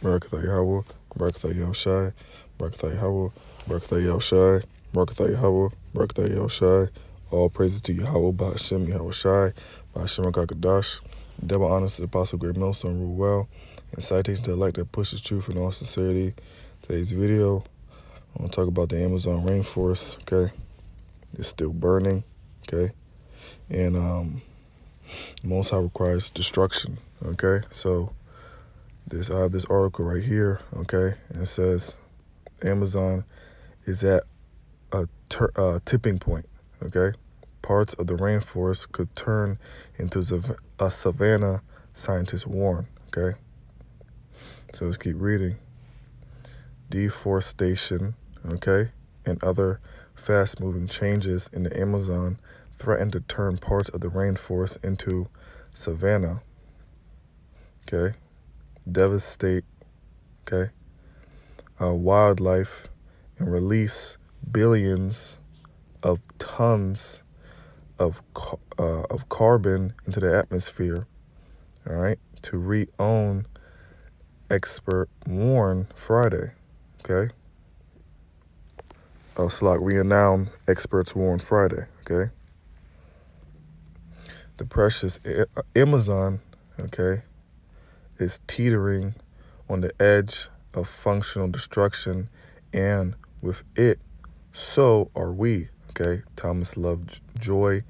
Barakatha Yahweh, Barakatha Yahushai, Barakatha Yahweh, Barakatha Yahushai, Barakatha Yahweh, Barakatha Yahushai. All praises to Yahweh, Ba'ashem Yahushai, Ba'ashem HaKadosh. Double honors to the Apostle Great Millstone, rule well, and citation to the light that pushes truth in all sincerity. Today's video, I want to talk about the Amazon rainforest, okay? It's still burning, okay? And Most High requires destruction, okay? So I have this article right here, okay? And it says Amazon is at a tipping point, okay? Parts of the rainforest could turn into a savanna, scientists warn, okay? So let's keep reading. Deforestation, okay, and other fast-moving changes in the Amazon threaten to turn parts of the rainforest into savanna, okay? Devastate, okay, wildlife, and release billions of tons of carbon into the atmosphere, all right, to re-own, expert warn Friday, okay? Renowned experts warn Friday, okay? The precious Amazon, okay, is teetering on the edge of functional destruction, and with it, so are we, okay? Thomas Lovejoy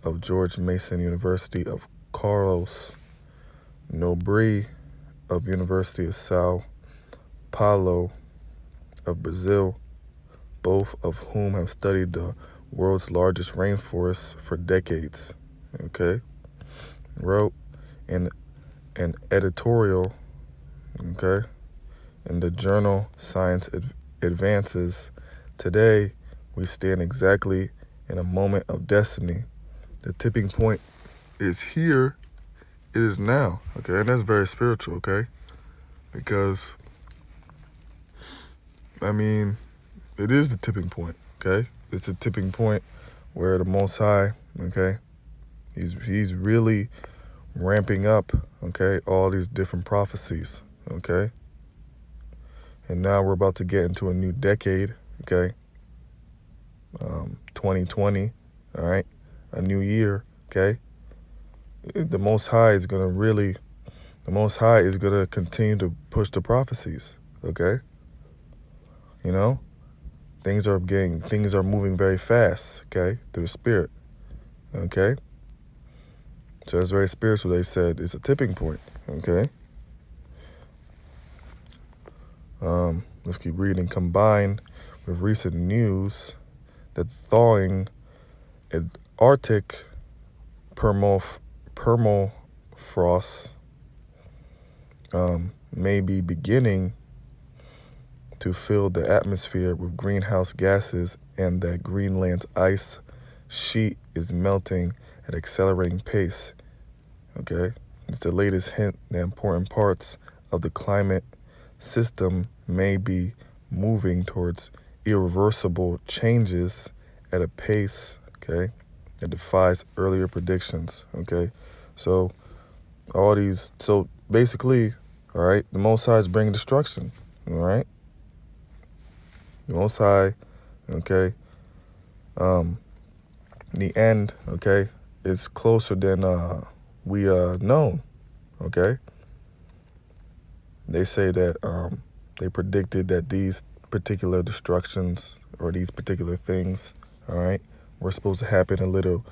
of George Mason University, of Carlos Nobre of University of Sao Paulo of Brazil, both of whom have studied the world's largest rainforests for decades, okay, wrote in an editorial, okay, in the journal Science Advances. Today, we stand exactly in a moment of destiny. The tipping point is here. It is now, okay? And that's very spiritual, okay? Because, I mean, it is the tipping point, okay? It's a tipping point where the Most High, okay, he's really ramping up, okay, all these different prophecies, okay? And now we're about to get into a new decade, okay? 2020, all right? A new year, okay? The Most High is going to continue to push the prophecies, okay? You know? Things are moving very fast, okay? Through the spirit, okay? So it's very spiritual. They said it's a tipping point, okay? Let's keep reading. Combined with recent news that thawing Arctic permafrost may be beginning to fill the atmosphere with greenhouse gases, and that Greenland's ice sheet is melting at accelerating pace, okay? It's the latest hint that important parts of the climate system may be moving towards irreversible changes at a pace, okay, that defies earlier predictions, okay? So basically, all right, the Most High is bringing destruction, all right? The Most High, okay, the end, okay, is closer than we know, okay? They say that they predicted that these particular destructions or these particular things, all right, were supposed to happen a little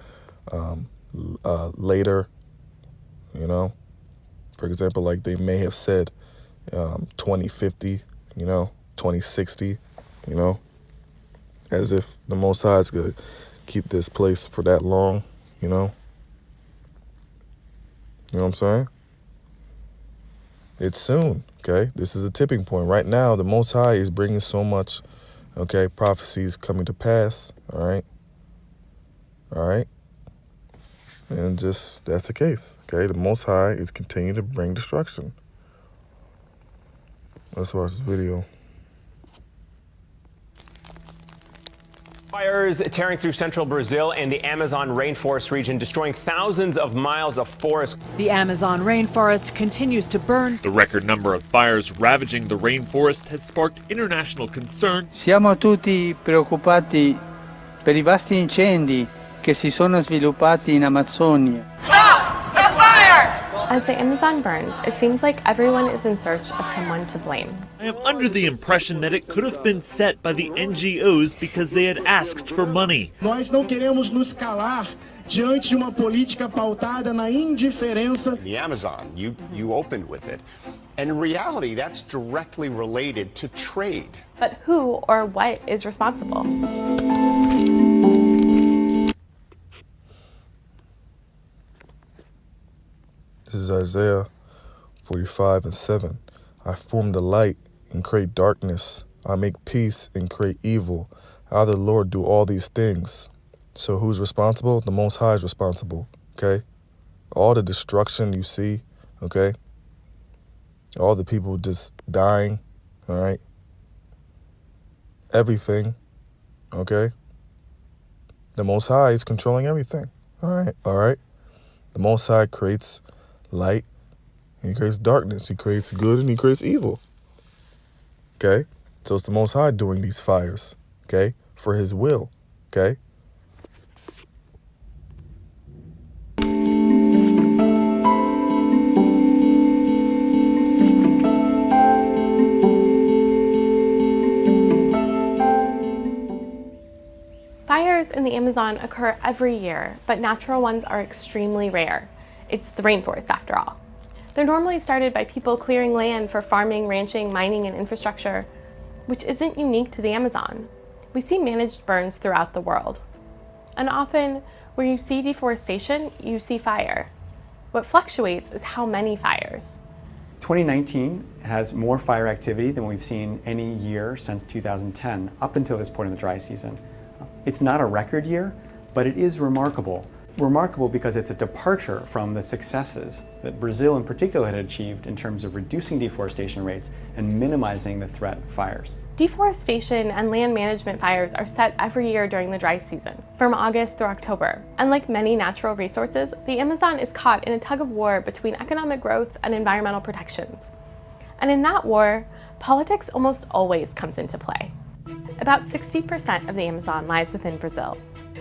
later, you know? For example, like they may have said 2050, you know, 2060, you know, as if the Most High is going to keep this place for that long, you know? You know what I'm saying? It's soon, okay? This is a tipping point. Right now, the Most High is bringing so much, okay, prophecies coming to pass, all right? All right? And just, that's the case, okay? The Most High is continuing to bring destruction. Let's watch this video. Fires tearing through central Brazil and the Amazon rainforest region, destroying thousands of miles of forest. The Amazon rainforest continues to burn. The record number of fires ravaging the rainforest has sparked international concern. Siamo tutti preoccupati per I vasti incendi che si sono sviluppati in Amazzonia. Stop the fire! As the Amazon burns, it seems like everyone is in search of someone to blame. I am under the impression that it could have been set by the NGOs because they had asked for money. Nós não queremos nos calar diante de uma política pautada na indiferença. The Amazon, you opened with it. And in reality, that's directly related to trade. But who or what is responsible? This is Isaiah 45:7. I form the light and create darkness. I make peace and create evil. I, the Lord, do all these things. So who's responsible? The Most High is responsible, okay? All the destruction you see, okay? All the people just dying, all right? Everything, okay? The Most High is controlling everything, all right? The Most High creates light, and he creates darkness. He creates good and he creates evil. Okay? So it's the Most High doing these fires, okay? For his will, okay? Fires in the Amazon occur every year, but natural ones are extremely rare. It's the rainforest, after all. They're normally started by people clearing land for farming, ranching, mining, and infrastructure, which isn't unique to the Amazon. We see managed burns throughout the world. And often, where you see deforestation, you see fire. What fluctuates is how many fires. 2019 has more fire activity than we've seen any year since 2010, up until this point in the dry season. It's not a record year, but it is remarkable. Remarkable because it's a departure from the successes that Brazil in particular had achieved in terms of reducing deforestation rates and minimizing the threat of fires. Deforestation and land management fires are set every year during the dry season, from August through October. And like many natural resources, the Amazon is caught in a tug of war between economic growth and environmental protections. And in that war, politics almost always comes into play. About 60% of the Amazon lies within Brazil.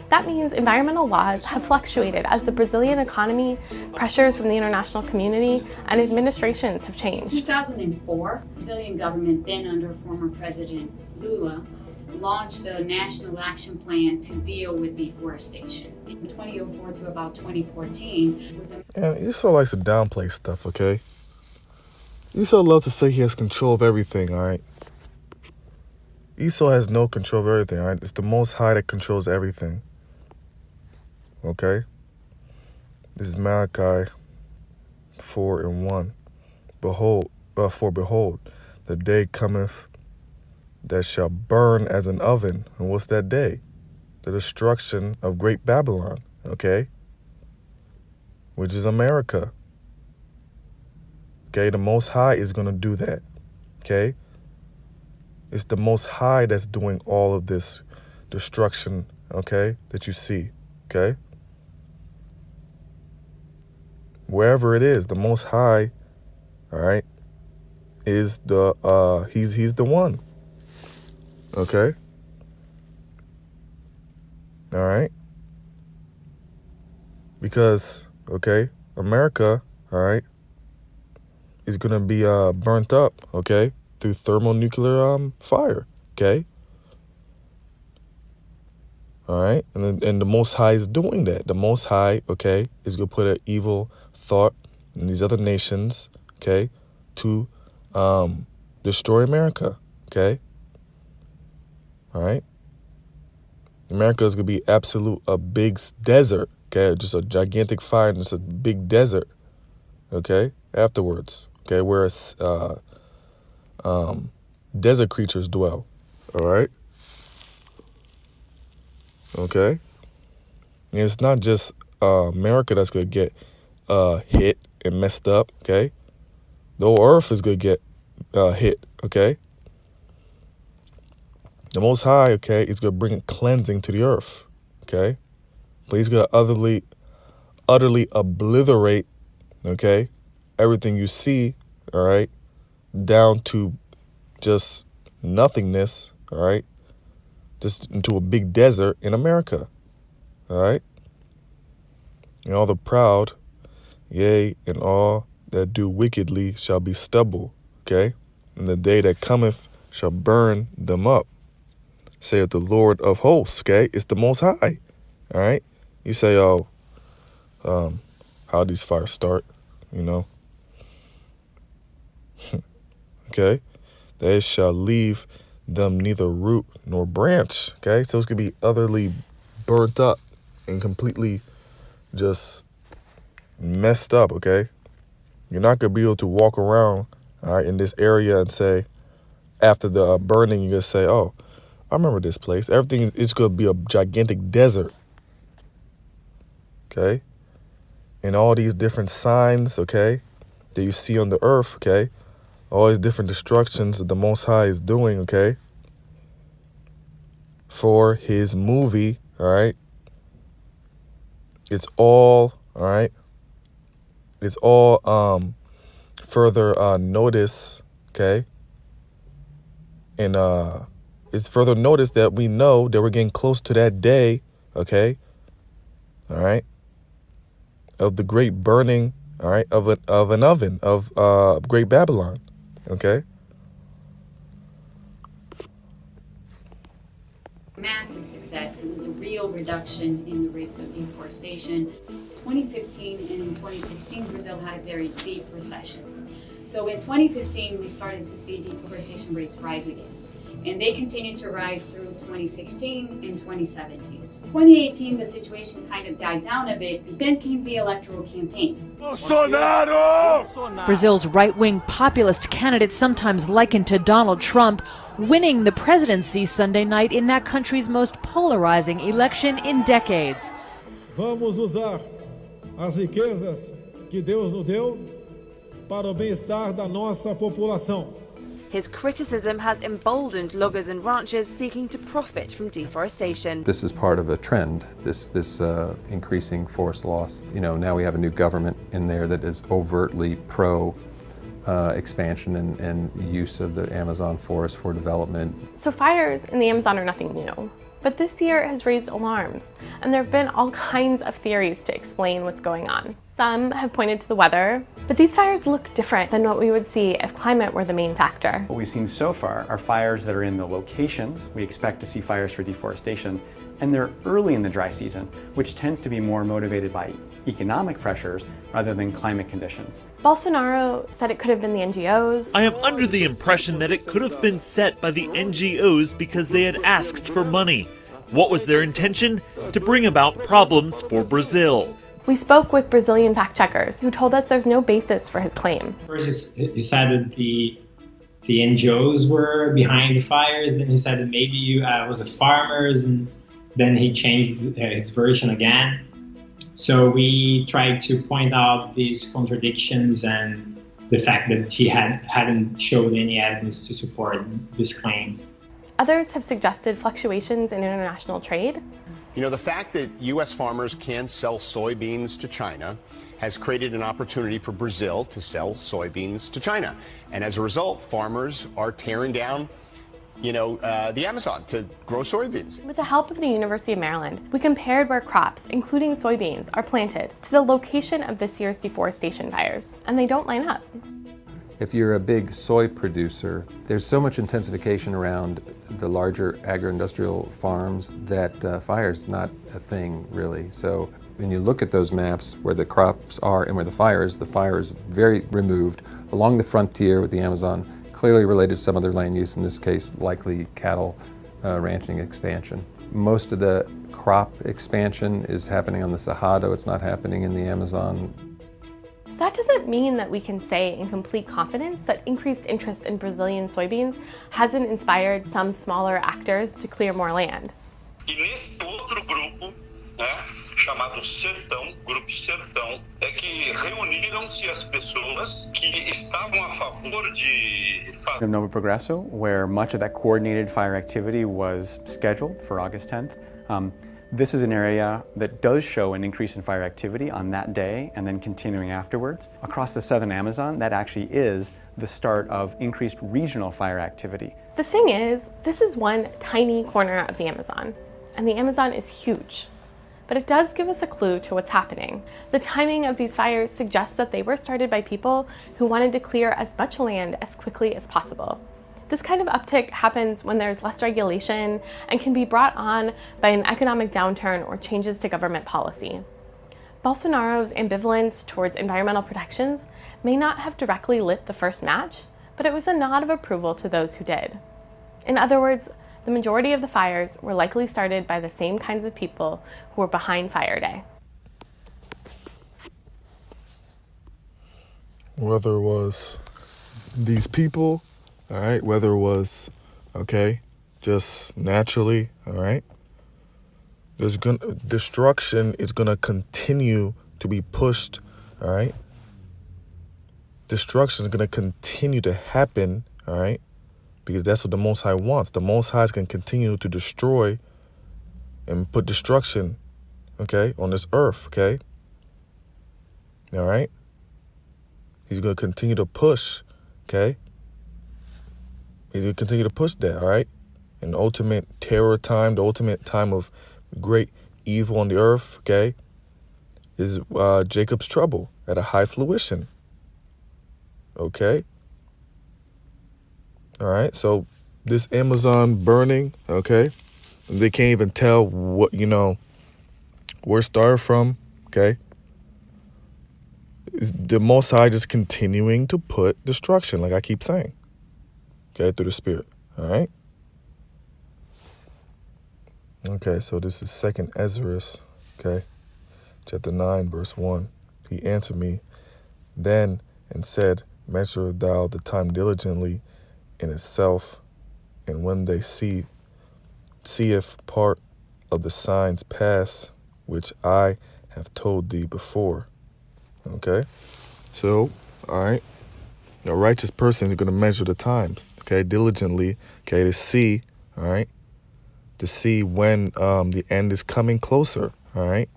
That means environmental laws have fluctuated as the Brazilian economy, pressures from the international community, and administrations have changed. In 2004, the Brazilian government, then under former President Lula, launched a national action plan to deal with deforestation. From 2004 to about 2014 was a... And Esau likes to downplay stuff, okay? Esau loves to say he has control of everything, all right? Esau has no control of everything, all right? It's the Most High that controls everything. Okay? This is Malachi 4:1. Behold, the day cometh that shall burn as an oven. And what's that day? The destruction of great Babylon, okay? Which is America. Okay, the Most High is going to do that, okay? It's the Most High that's doing all of this destruction, okay, that you see, okay? Wherever it is, the Most High, all right, is the, he's the one, okay? All right? Because, okay, America, all right, is going to be burnt up, okay, through thermonuclear fire, okay? All right? And the Most High is doing that. The Most High, okay, is going to put an evil thought in these other nations, okay, to destroy America, okay? All right? America is going to be a big desert, okay? Just a gigantic fire and just a big desert, okay? Afterwards, okay? Where desert creatures dwell, all right? Okay? And it's not just America that's going to get hit and messed up, okay? The whole earth is going to get hit, okay? The Most High, okay, is going to bring cleansing to the earth, okay? But he's going to utterly obliterate, okay, everything you see, all right, down to just nothingness, all right, just into a big desert in America, all right? And all the proud, yea, and all that do wickedly shall be stubble, okay? And the day that cometh shall burn them up, saith the Lord of hosts, okay? It's the Most High, all right? You say, oh, how these fires start, you know? Okay? They shall leave them neither root nor branch, okay? So it's going to be utterly burnt up and completely just messed up, okay? You're not going to be able to walk around, all right, in this area and say, after the burning, you're going to say, oh, I remember this place. Everything is going to be a gigantic desert, okay? And all these different signs, okay, that you see on the earth, okay? All these different destructions that the Most High is doing, okay? For his movie, all right? It's all, all right? It's all further notice, okay? And it's further notice that we know that we're getting close to that day, okay? All right? Of the great burning, all right, of an oven, of Great Babylon, okay? Massive success. It was a real reduction in the rates of deforestation. 2015 and in 2016, Brazil had a very deep recession. So in 2015, we started to see deforestation rates rise again. And they continued to rise through 2016 and 2017. 2018, the situation kind of died down a bit, but then came the electoral campaign. Bolsonaro! Brazil's right-wing populist candidate, sometimes likened to Donald Trump, winning the presidency Sunday night in that country's most polarizing election in decades. Vamos usar as riquezas que Deus nos deu para o bem-estar da nossa população. His criticism has emboldened loggers and ranchers seeking to profit from deforestation. This is part of a trend, this increasing forest loss. You know, now we have a new government in there that is overtly pro expansion and use of the Amazon forest for development. So fires in the Amazon are nothing new. But this year has raised alarms, and there have been all kinds of theories to explain what's going on. Some have pointed to the weather, but these fires look different than what we would see if climate were the main factor. What we've seen so far are fires that are in the locations. We expect to see fires for deforestation, and they're early in the dry season, which tends to be more motivated by economic pressures rather than climate conditions. Bolsonaro said it could have been the NGOs. I am under the impression that it could have been set by the NGOs because they had asked for money. What was their intention? To bring about problems for Brazil. We spoke with Brazilian fact checkers who told us there's no basis for his claim. First he decided the NGOs were behind the fires, then he said that maybe it was the farmers, and then he changed his version again. So we tried to point out these contradictions and the fact that he hadn't showed any evidence to support this claim. Others have suggested fluctuations in international trade. You know, the fact that U.S. farmers can sell soybeans to China has created an opportunity for Brazil to sell soybeans to China. And as a result, farmers are tearing down the Amazon to grow soybeans. With the help of the University of Maryland, we compared where crops, including soybeans, are planted to the location of this year's deforestation fires, and they don't line up. If you're a big soy producer, there's so much intensification around the larger agro-industrial farms that fire's not a thing, really. So when you look at those maps where the crops are and where the fire is very removed along the frontier with the Amazon, clearly related to some other land use, in this case likely cattle ranching expansion. Most of the crop expansion is happening on the Cerrado, it's not happening in the Amazon. That doesn't mean that we can say in complete confidence that increased interest in Brazilian soybeans hasn't inspired some smaller actors to clear more land. E nesse outro grupo, chamado Sertão, Grupo Sertão, é que reuniram-se as pessoas que estavam a favor de fazer. Nova Progresso, where much of that coordinated fire activity was scheduled for August 10th. This is an area that does show an increase in fire activity on that day and then continuing afterwards. Across the southern Amazon, that actually is the start of increased regional fire activity. The thing is, this is one tiny corner of the Amazon, and the Amazon is huge. But it does give us a clue to what's happening. The timing of these fires suggests that they were started by people who wanted to clear as much land as quickly as possible. This kind of uptick happens when there's less regulation and can be brought on by an economic downturn or changes to government policy. Bolsonaro's ambivalence towards environmental protections may not have directly lit the first match, but it was a nod of approval to those who did. In other words, the majority of the fires were likely started by the same kinds of people who were behind Fire Day. Whether it was these people, all right, whether it was, okay, just naturally, all right, destruction is going to continue to be pushed, all right? Destruction is going to continue to happen, all right? Because that's what the Most High wants. The Most High is going to continue to destroy and put destruction, okay, on this earth, okay? All right? He's going to continue to push, okay? He's going to continue to push that, all right? And the ultimate terror time, the ultimate time of great evil on the earth, okay, is Jacob's trouble at a high fruition, okay? All right, so this Amazon burning, okay, they can't even tell what, where it started from, okay? The Most High just continuing to put destruction, like I keep saying, okay, through the Spirit, all right? Okay, so this is 2nd Ezra, okay, chapter 9, verse 1. He answered me then and said, measure thou the time diligently in itself, and when they see if part of the signs pass, which I have told thee before. Okay, so, all right, a righteous person is going to measure the times, okay, diligently, okay, to see, all right, to see when the end is coming closer, all right,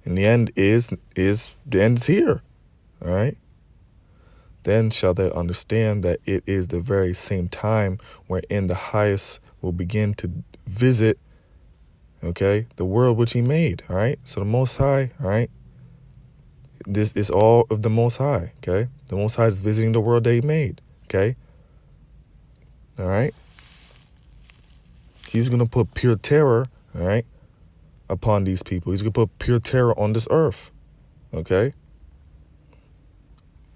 and the end is here, all right. Then shall they understand that it is the very same time wherein the highest will begin to visit, okay, the world which he made, all right? So the Most High, all right, this is all of the Most High, okay? The Most High is visiting the world that he made, okay? All right? He's going to put pure terror, all right, upon these people. He's going to put pure terror on this earth, okay?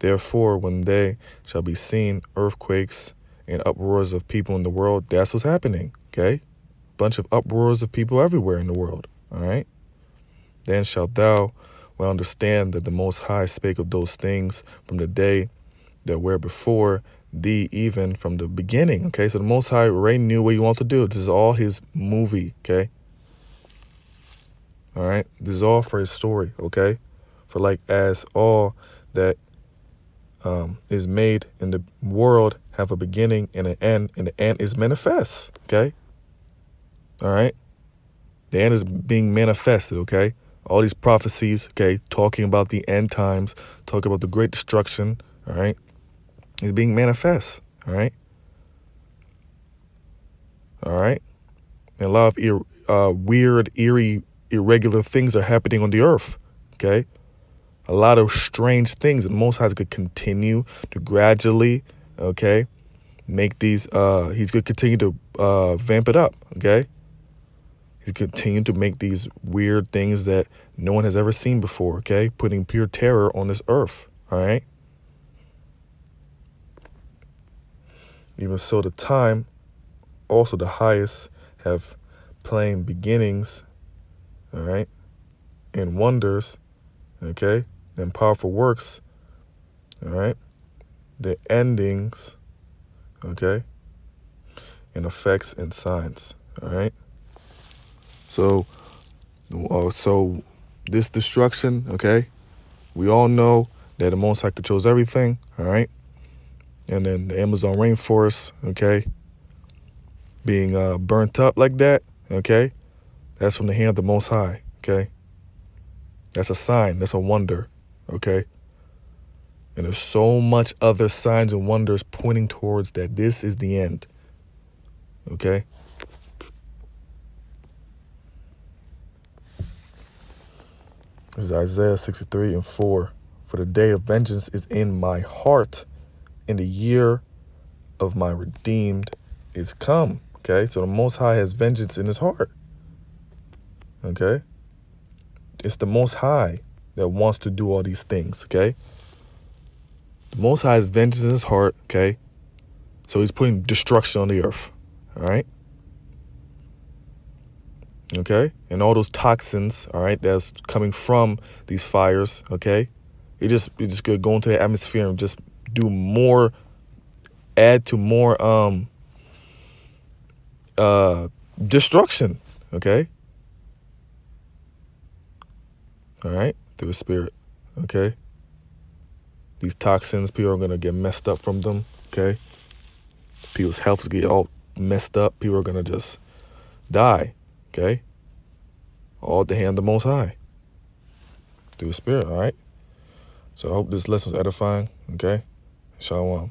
Therefore, when they shall be seen earthquakes and uproars of people in the world, that's what's happening, okay? Bunch of uproars of people everywhere in the world, all right? Then shalt thou well understand that the Most High spake of those things from the day that were before thee, even from the beginning, okay? So the Most High already knew what he wanted to do. This is all his movie, okay? All right? This is all for his story, okay? For like as all that is made in the world have a beginning and an end, and the end is manifest, okay? All right? The end is being manifested, okay? All these prophecies, okay, talking about the end times, talking about the great destruction, all right, is being manifest, all right? All right? And a lot of weird, eerie, irregular things are happening on the earth, okay? A lot of strange things, and the Most High is going to continue to gradually, okay, make these, he's going to continue to vamp it up, okay? He's continue to make these weird things that no one has ever seen before, okay? Putting pure terror on this earth, all right? Even so, the time, also the highest, have plain beginnings, all right, and wonders, okay, and powerful works, all right, the endings, okay, and effects and signs, all right. So this destruction, okay, We all know that the Most High controls everything, all right? And then the Amazon rainforest, okay, being burnt up like that, okay, that's from the hand of the Most High, okay? That's a sign. That's a wonder, okay? And there's so much other signs and wonders pointing towards that this is the end, okay? This is Isaiah 63:4. For the day of vengeance is in my heart, and the year of my redeemed is come. Okay, so the Most High has vengeance in his heart. Okay, it's the Most High that wants to do all these things. Okay, the Most High has vengeance in his heart. Okay, so he's putting destruction on the earth. All right. Okay, and all those toxins, all right, that's coming from these fires, okay, you just could go into the atmosphere and just do more, add to more destruction, okay, all right, through the spirit, okay. These toxins, people are gonna get messed up from them, okay. People's health get all messed up. People are gonna just die. Okay? All at the hand of the Most High. Through the Spirit, all right? So I hope this lesson was edifying, okay? Shalom.